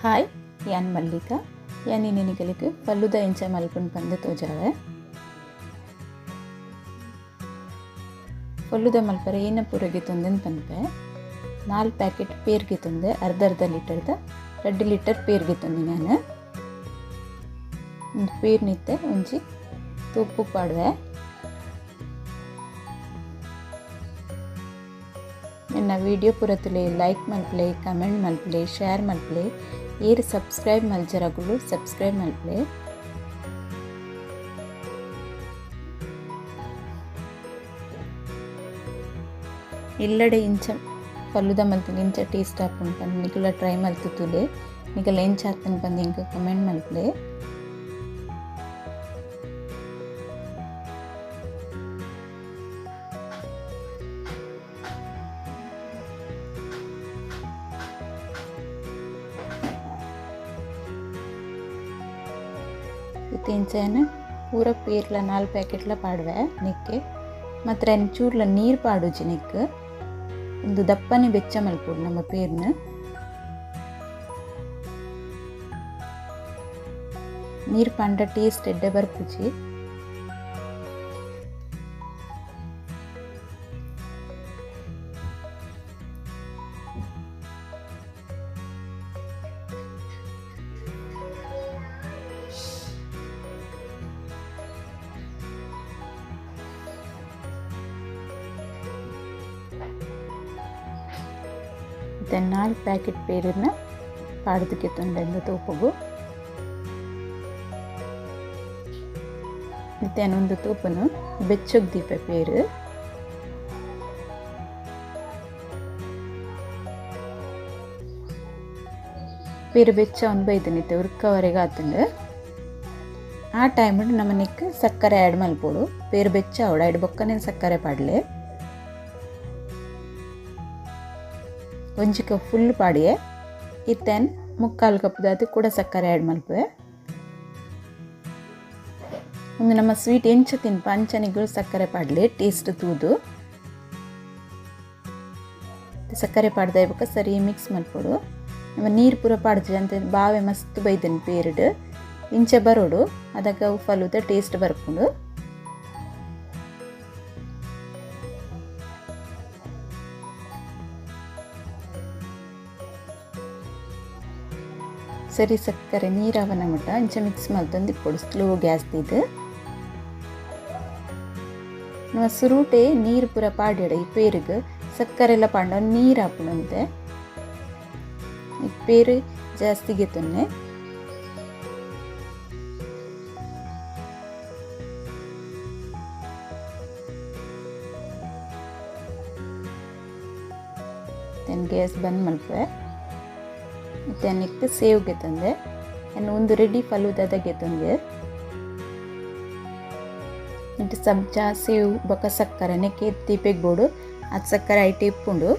Hi ಯಾನ್ ಮಲ್ಲಿಕಾ ಯಾನಿ ನಿನಗಳಿಗೆ ಫಲ್ಲುದ ಎಂಚ ಮಲ್ಪುಂಡು ಪಂದ್ ತೋಜಾವೆ. ಫಲ್ಲುದ ಮಲ್ಪರೆ ಏನ ಪೂರಗೆ ತೊಂದೆನ್ ಪನ್ಪೆ 4 ಪ್ಯಾಕೆಟ್ ಪೇರ್ಗೆ ತೊಂದೆ ಅರ್ಧ ಲೀಟರ್ದ 2 ಲೀಟರ್ ಪೇರ್ಗೆ ತೊಂದೆ ನಾನು ಒಂದು ಪೇರ್ ನಿತ್ತೆ ಒಂಜಿ ತುಪ್ಪು ಪಾಡುವೆ. ನನ್ನ ವಿಡಿಯೋ ಪೂರತುಲೆ ಲೈಕ್ ಮಲ್ಪಲೆ ಕಮೆಂಟ್ ಮಲ್ಪಲೆ ಶೇರ್ ಮಲ್ಪಲೆ ಏರ್ ಸಬ್ಸ್ಕ್ರೈಬ್ ಮಲ್ಜರಗುಲು ಸಬ್ಸ್ಕ್ರೈಬ್ ಮಲ್ಪಲೆ. ಇಲ್ಲಡೆ ಇಂಚ ಪಲ್ಲುದ ಮಲ್ತುಲೆ ಇಂಚ ಟೇಸ್ಟ್ ಆಪುಂಡು ಪಂದ್ ನಿಕುಲ ಟ್ರೈ ಮಲ್ತುತುಲೆ ನಿಕುಲ ಎಂಚ ಆತನ್ ಪಂದ್ ಇಂಕ ಕಮೆಂಟ್ ಮಲ್ಪಲೆ. ಇಂಚನ ಪೂರ ಪೇರ್ಲ 4 ಪ್ಯಾಕೆಟ್ಲ ಪಾಡುವೆ ನಿಕ್ಕೆ ಮಾತ್ರ ಚೂರ್ಲ ನೀರು ಪಾಡುಜಿ ನಿಕ್ಕೆ ಒಂದು ದಪ್ಪನೆ ಬೆಚ್ಚ ಮಲ್ಪುಡು ನಮ್ಮ ಪೇರ್ನ. ನೀರು ಪಾಂಡ ಟೇಸ್ಟ್ ಎಡ್ಡೆ ಬರ್ಪುಜಿ. ಮತ್ತೆ 4 ಪ್ಯಾಕೆಟ್ ಪೇರನ್ನ ಪಾಡ್ದಕ್ಕೆ ತೊಂಡೆಂದು ತೂಪಗು ಮತ್ತೆ ಒಂದು ತೂಪನು ಬೆಚ್ಚಗ್ ದೀಪ ಪೇರು ಪೇರು ಬೆಚ್ಚ ಒಂದು ಬೈದನಿತ್ತೆ ಉರ್ಕವರೆಗೆ ಆತಂಡು ಆ ಟೈಮ್ ನಮ್ಮ ನಿಕ್ಕೆ ಸಕ್ಕರೆ ಆ್ಯಡ್ ಮಲ್ಪೋಡು. ಪೇರು ಬೆಚ್ಚ ಅವಡ ಎರಡು ಬೊಕ್ಕನೆ ಸಕ್ಕರೆ ಪಾಡ್ಲೆ ಒಂಜಿ ಕಪ್ ಫುಲ್ ಪಾಡಿಯೆ ಇತ್ತೇನು 3/4 ಕಪ್ ದಾತು ಕೂಡ ಸಕ್ಕರೆ ಆ್ಯಡ್ ಮಲ್ಪುವೆ. ಒಂದು ನಮ್ಮ ಸ್ವೀಟ್ ಎಂಚ ತಿನ್ಪ ಅಂಚನಿಗಳು ಸಕ್ಕರೆ ಪಾಡ್ಲೆ ಟೇಸ್ಟ್ ತೂದು ಸಕ್ಕರೆ ಪಾಡ್ದ ಇವಾಗ ಸರಿ ಮಿಕ್ಸ್ ಮಲ್ಪೋಡು. ನಮ್ಮ ನೀರು ಪೂರ ಪಾಡ್ದು ಅಂತ ಬಾವೆ ಮಸ್ತ್ ಬೈದನ್ ಪೇರ್ಡ್ ಇಂಚೆ ಬರೋಡು ಅದಕ್ಕೆ ಅವು ಫಲುದ ಟೇಸ್ಟ್ ಬರ್ಕೊಂಡು ಸರಿ ಸಕ್ಕರೆ ನೀರಾವನ ಮಟ್ಟ ಇಂಚ ಮಿಕ್ಸ್ ಮಲ್ತಂದು ಇಪ್ಪೊಡು ಸ್ಲೋ ಗ್ಯಾಸ್ ಇದು ನಮ್ಮ ಸುರುಟೆ ನೀರು ಪೂರ ಪಾಡ್ಯಡ ಈ ಪೇರಿಗೆ ಸಕ್ಕರೆ ಎಲ್ಲ ಪಾಂಡ ನೀರು ಹಾಪುಣಂತೆ ಈ ಪೇರು ಜಾಸ್ತಿಗೆ ತೊನ್ನೆ ಗ್ಯಾಸ್ ಬಂದ್ ಮಲ್ಪೆ. ಮತ್ತು ಅನ್ನಕ್ಕೆ ಸೇವ್ಗೆ ತಂದೆ ಇನ್ನು ಒಂದು ರೆಡಿ ಫಲೂದಾದಾಗೆ ತಂದೆ ಇಂಟು ಸಬ್ಜಾ ಸೇವ್ ಬೊಕ್ಕ ಸಕ್ಕರೆ ನೆಕ್ಕೆ ತೀಪೆಗೆ ಬೋಡು ಅದು ಸಕ್ಕರೆ ಐಟಿ ಇಪ್ಪುಂಡು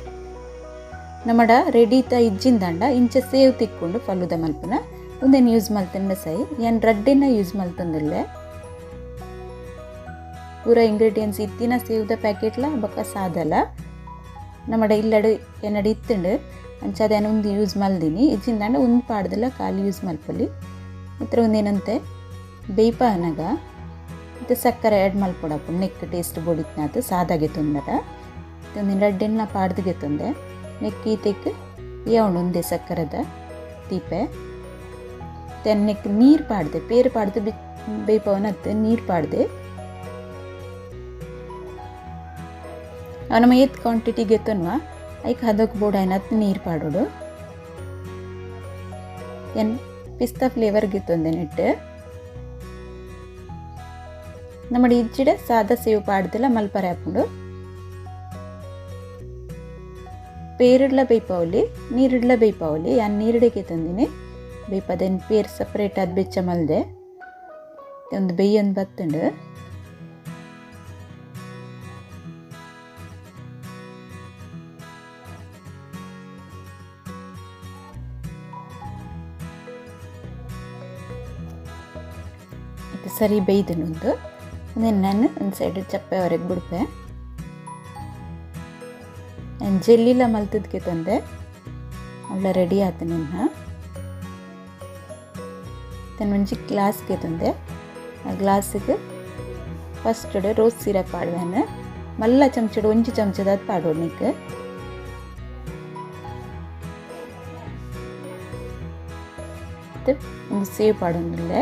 ನಮ್ಮಡ ರೆಡಿ ತ ಇಜ್ಜಿಂದಂಡ ಇಂಚ ಸೇವ್ ತಿಕ್ಕೊಂಡು ಫಲೂದ ಮಲ್ಪನ ಒಂದೇನು ಯೂಸ್ ಮಲ್ತಂಡ ಸೈ ಏನು ರಡ್ಡೆನ ಯೂಸ್ ಮಲ್ತಂದಲ್ಲೇ ಪೂರ ಇಂಗ್ರೀಡಿಯೆಂಟ್ಸ್ ಇತ್ತಿನ ಸೇವ್ದ ಪ್ಯಾಕೆಟ್ಲ ಬೊಕ್ಕ ಸಾದಲ್ಲ ನಮ್ಮಡ ಇಲ್ಲಡು ಏನಡು ಇತ್ತುಂಡು ಅಂಚ ಅದೇನು ಒಂದು ಯೂಸ್ ಮಲ್ದಿನಿ ಇಜ್ಜಿಂದಾಂಡ ಒಂದು ಪಾಡ್ದಲ್ಲ ಖಾಲಿ ಯೂಸ್ ಮಲ್ಪಲ್ಲಿ ಮಾತ್ರ ಒಂದೇನಂತೆ ಬೇಯ್ಪ ಅನಗ ಮತ್ತು ಸಕ್ಕರೆ ಆ್ಯಡ್ ಮಲ್ಪೊಡಪ್ಪು ನೆಕ್ ಟೇಸ್ಟ್ ಬೋಡಿತ್ನಾತು ಸಾದಾಗೆ ತೊಂದರ ಒಂದಿನ ರಡ್ಡೆನ್ನ ಪಾಡ್ದಿಗೆ ತೊಂದೆ ನೆಕ್ ಈತೆಕ್ ಯಾವಣು ಒಂದೇ ಸಕ್ಕರೆದ ತೀಪೆ ನೆಕ್ ನೀರು ಪಾಡ್ದೆ ಪೇರು ಪಾಡ್ದು ಬೇಯ್ಪವನತ್ತೆ ನೀರು ಪಾಡ್ದೆ ನಮ್ಮ ಏತ್ ಕ್ವಾಂಟಿಟಿಗೆ ತೊನ್ವ ಐಕ್ ಹದಕ್ಕೆ ಬೋರ್ಡ್ ಏನತ್ತು ನೀರು ಪಾಡೋಡು ಏನು ಪಿಸ್ತಾ ಫ್ಲೇವರ್ಗೆ ತೊಂದೆ ನೆಟ್ಟು ನಮ್ಮ ಇಜ್ಜಿಡೆ ಸಾದಾ ಸೇವ್ ಪಾಡ್ದೆಲ್ಲ ಮಲ್ಪರೆ ಹಾಕೊಂಡು ಪೇರಿಡ್ಲ ಬೇಯ್ಪವಲಿ ನೀರಿಡ್ಲ ಬೇಯ್ಪವಲಿ ಯಾನ್ ನೀರಿಡೆಗೆ ತಂದಿನಿ ಬೇಯ್ಪದೇನು ಪೇರು ಸಪ್ರೇಟ್ ಅದು ಬೆಚ್ಚ ಮಲ್ದೆ ಒಂದು ಬೇಯೊಂದು ಬತ್ತುಂಡು ಸರಿ ಬೇಯ್ದನೊಂದು ನಾನು ಒಂದು ಸೈಡ್ ಚಪ್ಪೆವರೆಗೆ ಬಿಡ್ಪೆ ಜೆಲ್ಲಿಲ ಮಲ್ತದಕ್ಕೆ ತಂದೆ ಅವಳ ರೆಡಿ ಆತ ನಿನ್ನ ತನ್ನ ಒಂಜಿ ಗ್ಲಾಸ್ ಗೆತುಂದೆ ಆ ಗ್ಲಾಸ್ಗೆ ಫಸ್ಟ್ ರೋಸ್ ಸಿರಪ್ ಪಾಡುವೆನು ಮಲ್ಲ ಚಮಚಡು ಒಂಜಿ ಚಮಚದ ಪಾಡೋಡು ನಿಕ್ ಒಂದು ಸೇವ್ ಪಾಡೋದಿಲ್ಲ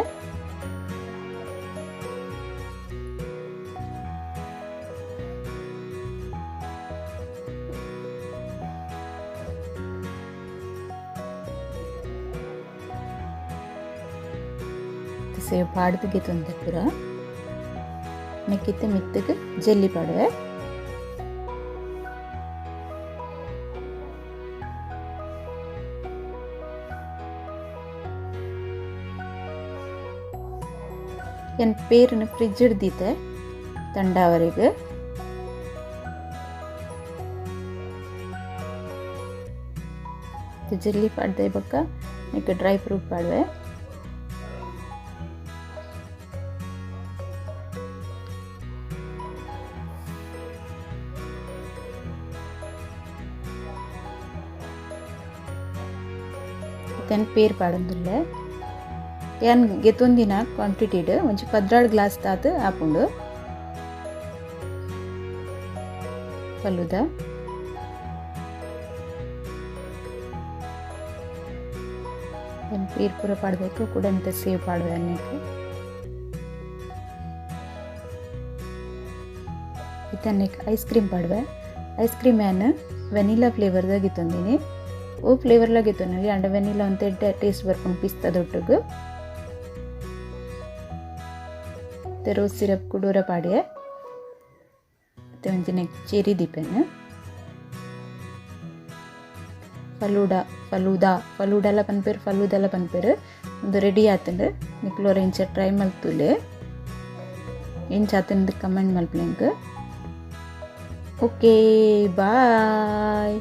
ಸೇವ್ ಪಾಡ್ದಿಗೆ ತೊಂದೆ ಪೂರ ನೆಕ್ಕಿತ್ತೆ ಮಿತ್ತಿಗೆ ಜೆಲ್ಲಿ ಪಾಡುವೆ ಎನ್ ಪೇರನ್ನು ಫ್ರಿಜ್ ಹಿಡ್ದಿತ್ತೆ ತಂಡವರೆಗೆ ಜೆಲ್ಲಿ ಪಾಡ್ದೆ ಬಕ್ಕ ನೆಕ್ ಡ್ರೈ ಫ್ರೂಟ್ ಪಾಡುವೆ तेन पेर पाडंदुल्ले यान गेतोंदिन क्वांटिटीड ಒಂಜಿ 16 ಗ್ಲಾಸ್ ತಾತ ಆಪುಂಡು ಫಲೂದಾ तेन पेर पूरा पाडಬೇಕು ಕೂಡ ಅಂತ ಸೇವ್ ಪಾಡುವೆ ಅನ್ನಕ್ಕೆ ಇದನ್ನಕ್ಕೆ ಐಸ್ ಕ್ರೀಮ್ ಪಾಡುವೆ ಐಸ್ ಕ್ರೀಮ್ ಯಾನ್ ವೆನಿಲಾ ಫ್ಲೇವರ್ ದಾಗ ಗೆತೊಂದಿನಿ ಓ ಫ್ಲೇವರ್ ला घेतो ನಲ್ಲಿ ಅಂಡ ವೆನಿಲಾ ಅಂತ ಟೇಸ್ಟ್ ಬರ್ಕೊಂಡು ಪಿಸ್ತಾ ದೊಟ್ಟುಗು ते रोज सिरप कुडोरा पाडिये ते ಒಂಜಿ ನೆಕ್ ಚೆರಿ ದೀಪೆನ್ ಫಲೂಡಾಲ ಪನ್ಪೇರು ಒಂದು ರೆಡಿ ಆತಂಡು ನಿಕ್ಲೋರ ಇಂಚ ಟ್ರೈ ಮಲ್ತುಲೆ ಇಂಚ ಆತಂದು ಕಮೆಂಟ್ ಮಲ್ಪಲೆಂಕ್ ಓಕೆ ಬಾಯ್.